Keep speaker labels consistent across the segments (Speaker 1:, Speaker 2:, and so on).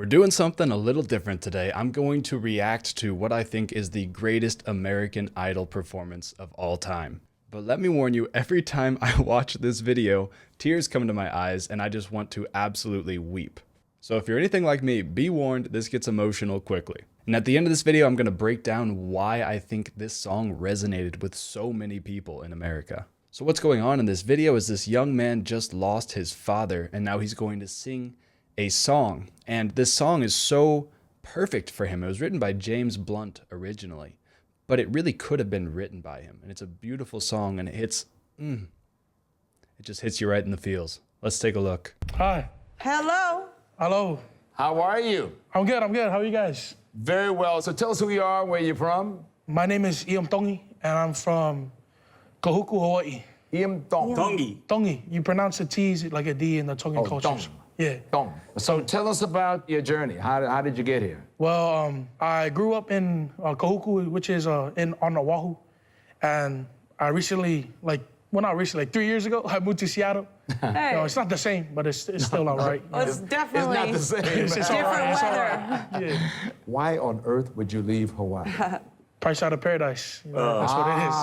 Speaker 1: We're doing something a little different today. I'm going to react to what I think is the greatest American Idol performance of all time. But let me warn you, every time I watch this video, tears come to my eyes and I just want to absolutely weep. So if you're anything like me, be warned, this gets emotional quickly. And at the end of this video, I'm going to break down why I think this song resonated with so many people in America. So what's going on in this video is this young man just lost his father and now he's going to sing a song. And this song is so perfect for him. It was written by James Blunt originally, but it really could have been written by him. And it's a beautiful song and it hits, it just hits you right in the feels. Let's take a look.
Speaker 2: Hi.
Speaker 3: Hello.
Speaker 2: Hello.
Speaker 4: How are you?
Speaker 2: I'm good. How are you guys?
Speaker 4: Very well. So tell us who you are, where you're from.
Speaker 2: My name is Tongi, and I'm from Kahuku, Hawaii.
Speaker 4: Tongi.
Speaker 2: Tongi. You pronounce the T's like a D in the Tongan culture.
Speaker 4: Tong.
Speaker 2: Yeah.
Speaker 4: Tong. So tell us about your journey. How did you get here?
Speaker 2: Well, I grew up in Kahuku, which is on Oahu, and I recently, like 3 years ago, I moved to Seattle.
Speaker 3: Hey.
Speaker 2: No, it's not the same, but it's still all right.
Speaker 3: Well, it's definitely
Speaker 4: not the same.
Speaker 2: It's
Speaker 3: different
Speaker 2: all right, it's all
Speaker 3: weather.
Speaker 2: right. Yeah.
Speaker 4: Why on earth would you leave Hawaii?
Speaker 2: Price out of paradise. You know, that's what it is.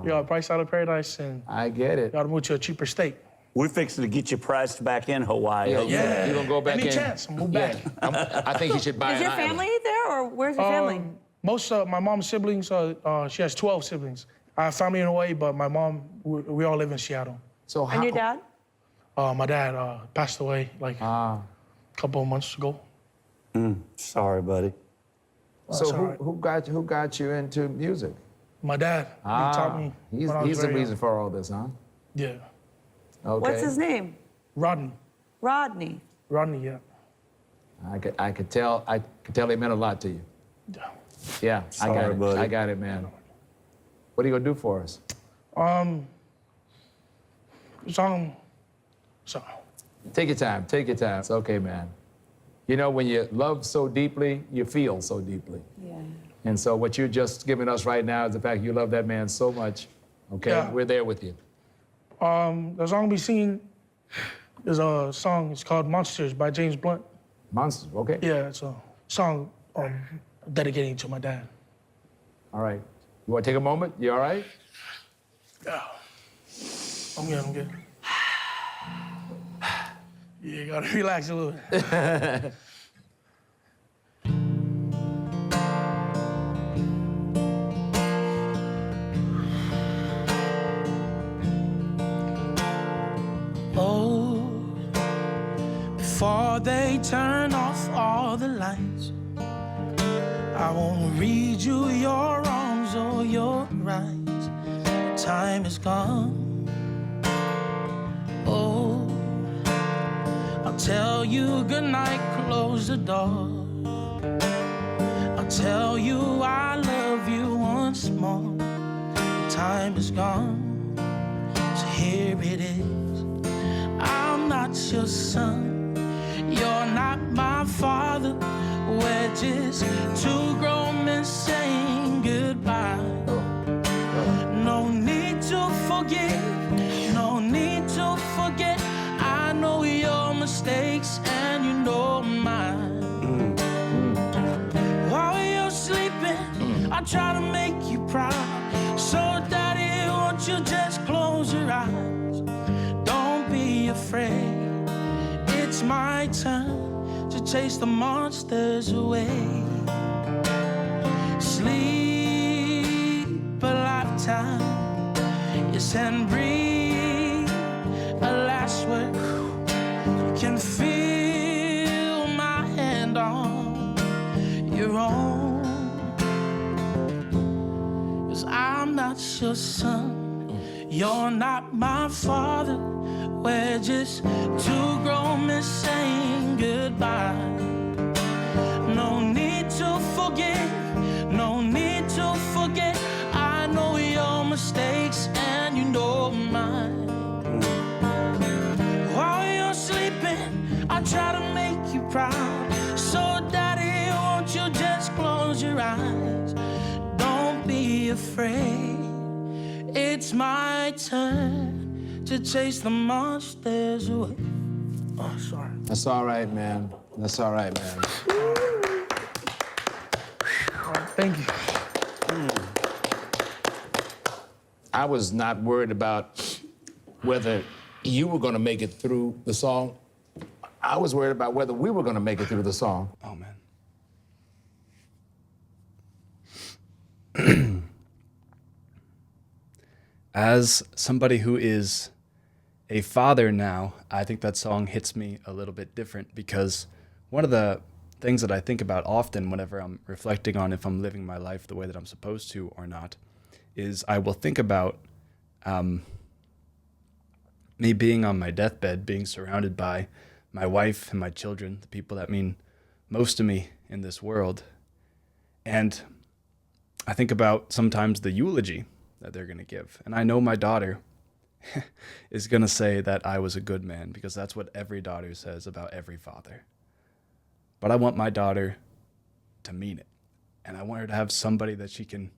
Speaker 2: You know, price out of paradise, and
Speaker 4: I get it.
Speaker 2: you gotta move to a cheaper state.
Speaker 5: We're fixing to get you priced back in Hawaii.
Speaker 4: Yeah. You're gonna go back
Speaker 2: Any
Speaker 4: in?
Speaker 2: chance, move back.
Speaker 4: I think you should buy
Speaker 3: Is
Speaker 4: an
Speaker 3: your
Speaker 4: island.
Speaker 3: family there, or where's your family?
Speaker 2: Most of my mom's siblings, she has 12 siblings. I have family in Hawaii, but my mom, we all live in Seattle.
Speaker 4: So
Speaker 3: And your dad?
Speaker 2: My dad passed away like a couple of months ago.
Speaker 5: Sorry, buddy.
Speaker 4: So
Speaker 2: That's all right.
Speaker 4: who got you into music?
Speaker 2: My dad, he taught me. when I was
Speaker 4: He's the
Speaker 2: very
Speaker 4: reason
Speaker 2: young.
Speaker 4: for all this, huh?
Speaker 2: Yeah.
Speaker 4: Okay.
Speaker 3: What's his name?
Speaker 2: Rodney.
Speaker 3: Rodney.
Speaker 2: Rodney, yeah.
Speaker 4: I could tell he meant a lot to you.
Speaker 2: Yeah.
Speaker 4: Yeah,
Speaker 5: Sorry,
Speaker 4: I got it.
Speaker 5: buddy.
Speaker 4: I got it, man. What are you gonna do for us?
Speaker 2: Song.
Speaker 4: Take your time. Take your time. It's okay, man. You know, when you love so deeply, you feel so deeply.
Speaker 3: Yeah.
Speaker 4: And so what you're just giving us right now is the fact you love that man so much. Okay,
Speaker 2: Yeah.
Speaker 4: we're there with you.
Speaker 2: The song we singing is a song. It's called Monsters by James Blunt.
Speaker 4: Monsters, okay?
Speaker 2: Yeah, it's a song dedicating to my dad.
Speaker 4: All right. You want to take a moment? You all right?
Speaker 2: Yeah. I'm good. Yeah, you gotta relax a little bit. Oh, before they turn off all the lights, I won't read you your wrongs or your rights. Time is gone. Oh, I'll tell you goodnight, close the door. I'll tell you I love you once more. Time is gone, so here it is. I'm not your son, you're not my father. We're just two grown men saying goodbye. No need to forgive, no need to forget. I know your mistakes and you know mine. While you're sleeping, I try to make you proud. So daddy, won't you just close your eyes? Don't be afraid, it's my turn to chase the monsters away. Sleep a lifetime, yes, and breathe a last word. You can feel my hand on your own. 'Cause I'm not your son, you're not my father. We're just two grown men saying goodbye. No need to forgive, no need to forget. I know your mistakes and you know mine. While you're sleeping, I try to make you proud. So daddy, won't you just close your eyes? Don't be afraid, it's my turn to chase the monsters away. Oh, sorry.
Speaker 4: That's all right, man. That's all right, man.
Speaker 2: Thank you.
Speaker 4: I was not worried about whether you were going to make it through the song. I was worried about whether we were going to make it through the song.
Speaker 1: Oh, man. As somebody who is a father now, I think that song hits me a little bit different because one of the things that I think about often whenever I'm reflecting on if I'm living my life the way that I'm supposed to or not is I will think about me being on my deathbed, being surrounded by my wife and my children, the people that mean most to me in this world. And I think about sometimes the eulogy that they're going to give. And I know my daughter is going to say that I was a good man because that's what every daughter says about every father. But I want my daughter to mean it. And I want her to have somebody that she can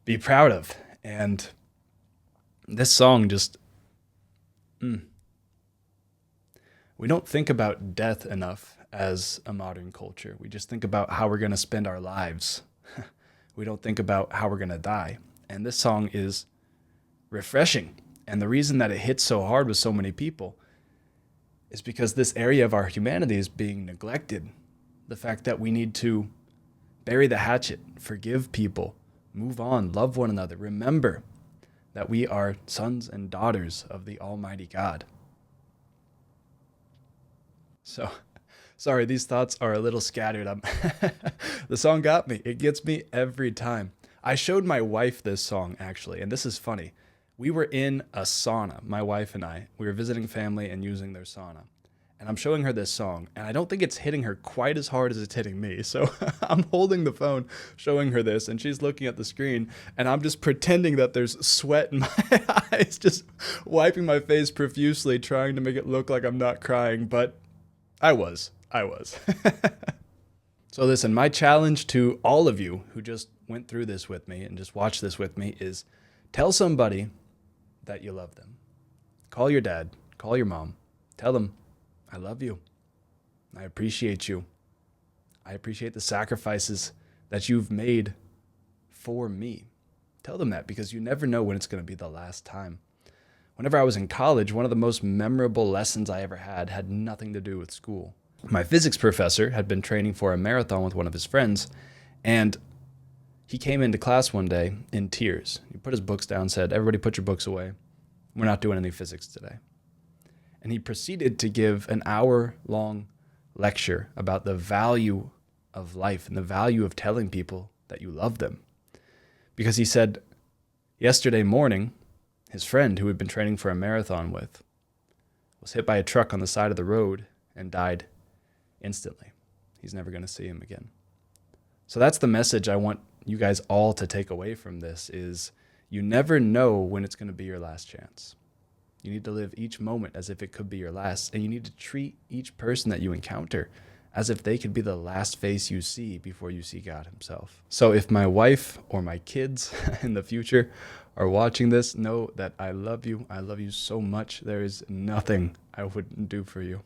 Speaker 1: be proud of. And this song just... We don't think about death enough as a modern culture. We just think about how we're going to spend our lives. We don't think about how we're going to die. And this song is refreshing. And the reason that it hits so hard with so many people is because this area of our humanity is being neglected. The fact that we need to bury the hatchet, forgive people, move on, love one another. Remember that we are sons and daughters of the Almighty God. So, sorry, these thoughts are a little scattered. The song got me. It gets me every time. I showed my wife this song, actually, and this is funny. We were in a sauna, my wife and I. We were visiting family and using their sauna. And I'm showing her this song, and I don't think it's hitting her quite as hard as it's hitting me. So I'm holding the phone, showing her this, and she's looking at the screen, and I'm just pretending that there's sweat in my eyes, just wiping my face profusely, trying to make it look like I'm not crying, but I was. So listen, my challenge to all of you who just went through this with me and just watched this with me is tell somebody that you love them. Call your dad, call your mom, tell them, I love you. I appreciate you. I appreciate the sacrifices that you've made for me. Tell them that because you never know when it's going to be the last time. Whenever I was in college, one of the most memorable lessons I ever had nothing to do with school. My physics professor had been training for a marathon with one of his friends, and he came into class one day in tears. He put his books down, said, everybody put your books away. We're not doing any physics today. And he proceeded to give an hour-long lecture about the value of life and the value of telling people that you love them. Because he said, yesterday morning, his friend, who had been training for a marathon with, was hit by a truck on the side of the road and died instantly. He's never going to see him again. So that's the message I want you guys all to take away from this is you never know when it's going to be your last chance. You need to live each moment as if it could be your last, and you need to treat each person that you encounter as if they could be the last face you see before you see God himself. So if my wife or my kids in the future are watching this, know that I love you. I love you so much. There is nothing I wouldn't do for you.